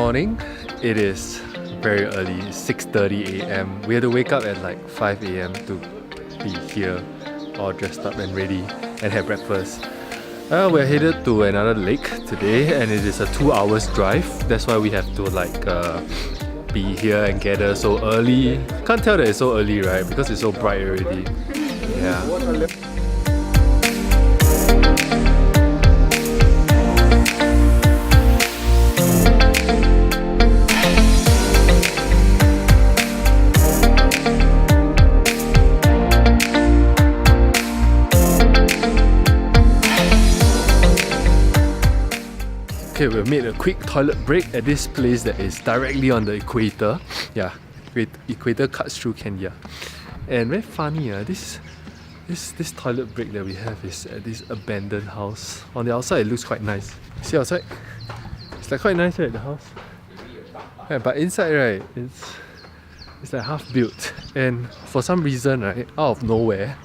morning. It is very early, 6:30 a.m. We had to wake up at like 5 a.m. to be here, all dressed up and ready and have breakfast. We're headed to another lake today and it is a 2 hours drive. That's why we have to be here and gather so early. Can't tell that it's so early, right? Because it's so bright already. Yeah. Okay, we've made a quick toilet break at this place that is directly on the equator. Yeah, equator cuts through Kenya. And very funny, this toilet break that we have is at this abandoned house. On the outside it looks quite nice. See outside? It's like quite nice, right, the house? Yeah, but inside, right, it's like half built. And for some reason, right, out of nowhere,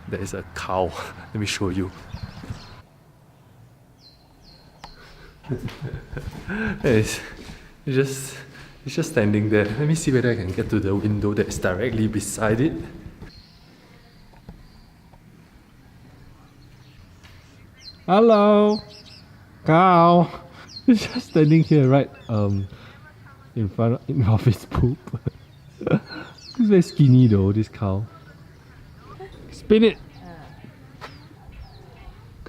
there is a cow. Let me show you. It's just standing there. Let me see whether I can get to the window that's directly beside it. Hello, cow. It's just standing here, right? In front of its poop. It's very skinny though, this cow. Spin it.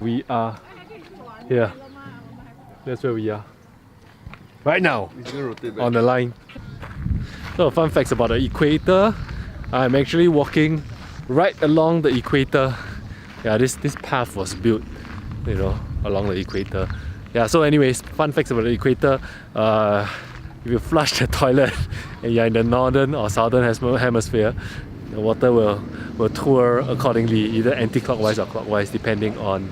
We are here. That's where we are. Right now, on the line. So fun facts about the equator. I'm actually walking right along the equator. Yeah, this path was built, you know, along the equator. Yeah, so anyways, fun facts about the equator. If you flush the toilet and you're in the northern or southern hemisphere, the water will tour accordingly, either anti-clockwise or clockwise, depending on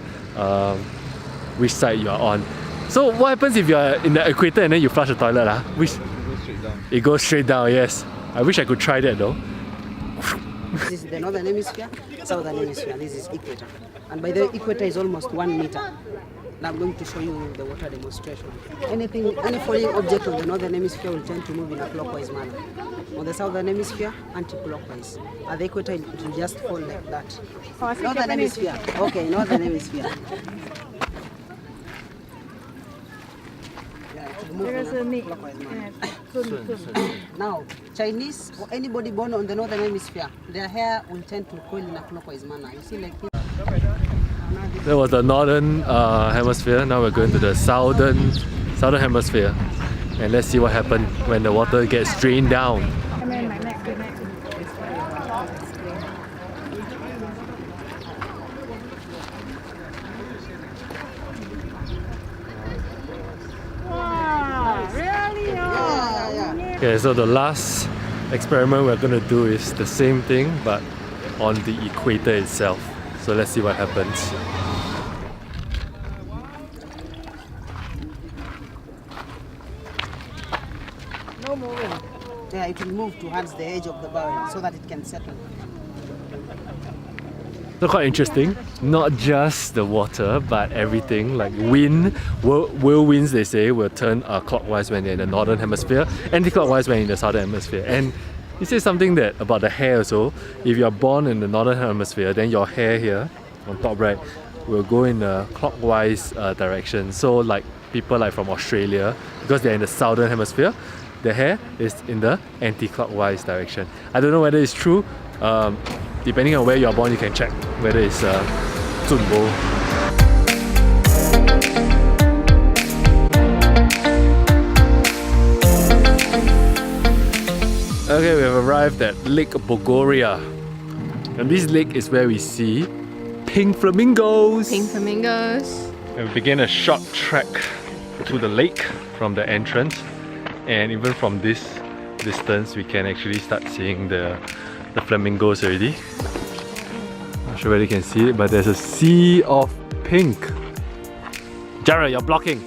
which side you are on. So what happens if you're in the equator and then you flush the toilet? It goes straight down. It goes straight down, yes. I wish I could try that though. This is the northern hemisphere, southern hemisphere. This is equator. And by the way, equator is almost 1 meter. Now I'm going to show you the water demonstration. Any falling object of the northern hemisphere will tend to move in a clockwise manner. On the southern hemisphere, anti-clockwise. At the equator, it will just fall like that. Oh, northern hemisphere. Okay, northern hemisphere. Now, Chinese or anybody born on the northern hemisphere, their hair will tend to coil in a clockwise manner. You see, like this. That was the northern hemisphere. Now we're going to the southern hemisphere, and let's see what happens when the water gets drained down. Okay, so the last experiment we're going to do is the same thing but on the equator itself. So let's see what happens. No moving. Yeah, it will move towards the edge of the barrel so that it can settle. So quite interesting, not just the water but everything, like wind, whirlwinds they say will turn clockwise when they're in the northern hemisphere, anti-clockwise when in the southern hemisphere. And he says something that about the hair also. If you're born in the northern hemisphere, then your hair here on top right will go in a clockwise direction. So like people like from Australia, because they're in the southern hemisphere, the hair is in the anti-clockwise direction. I don't know whether it's true. Depending on where you're born, you can check whether it's 准不. Okay, we have arrived at Lake Bogoria. And this lake is where we see pink flamingos. Pink flamingos. And we begin a short trek to the lake from the entrance. And even from this distance, we can actually start seeing the flamingos already. Not sure whether you can see it, but there's a sea of pink. Jared, you're blocking.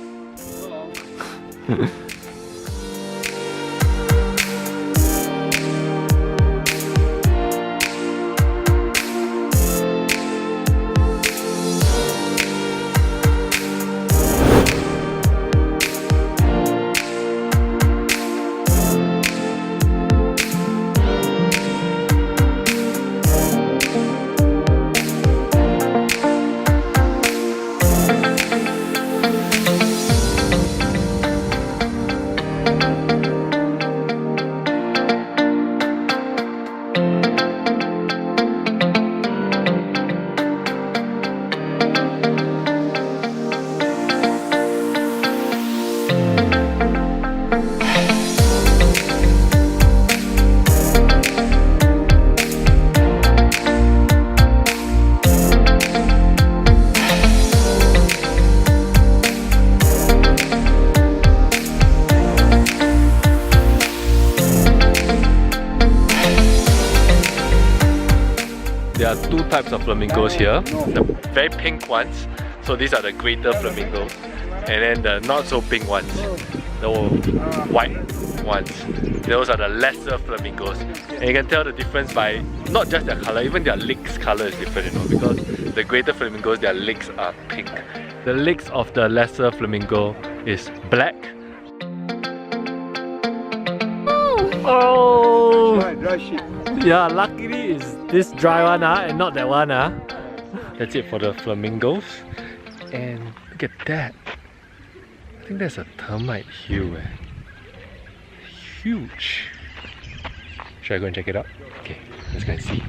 there are two types of flamingos here. The very pink ones, so these are the greater flamingos. And then the not so pink ones, the white ones, those are the lesser flamingos. And you can tell the difference by not just their color, even their legs color is different, you know, because the greater flamingos, their legs are pink. The legs of the lesser flamingo is black. Oh! Dry shit. Yeah, luckily it's this dry one and not that one. That's it for the flamingos. And look at that. I think there's a termite hill. Huge. Should I go and check it out? Okay, let's go and see.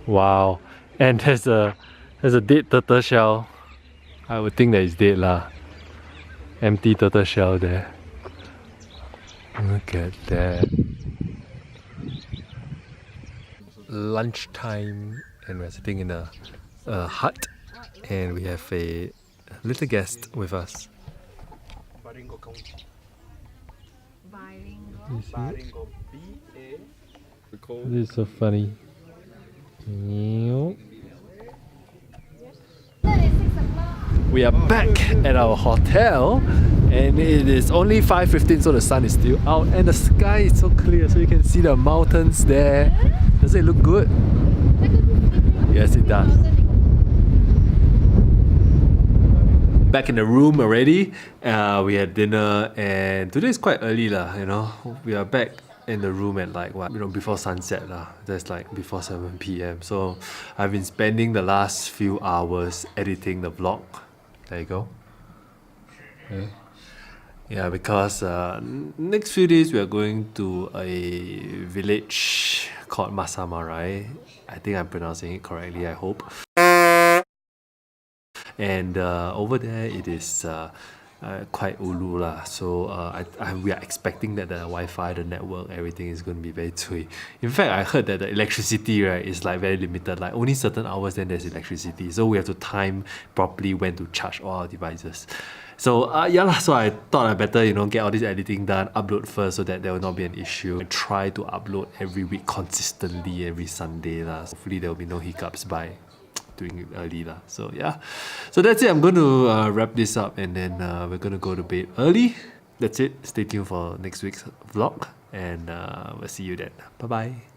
Wow. And there's a dead turtle shell. I would think that it's dead lah. Empty turtle shell there. Look at that. Lunchtime, and we're sitting in a hut, and we have a little guest with us. This is so funny. We are back at our hotel, and it is only 5:15, so the sun is still out and the sky is so clear, so you can see the mountains there. Does it look good? Yes, it does. Back in the room already. We had dinner, and today is quite early lah, you know. We are back in the room at like what, you know, before sunset lah. That's like before 7 p.m. So I've been spending the last few hours editing the vlog. There you go. Okay. Yeah, because next few days we are going to a village called Masamarai. I think I'm pronouncing it correctly, I hope. And over there it is quite ulu lah. So we are expecting that the Wi-Fi, the network, everything is going to be very cui. In fact, I heard that the electricity, right, is like very limited. Like only certain hours then there's electricity. So we have to time properly when to charge all our devices. So yeah lah, so I thought I better, you know, get all this editing done, upload first so that there will not be an issue. I try to upload every week consistently every Sunday lah. So hopefully there will be no hiccups by doing it early lah. So yeah, so that's it. I'm going to wrap this up, and then we're going to go to bed early. That's it. Stay tuned for next week's vlog, and we'll see you then. Bye bye.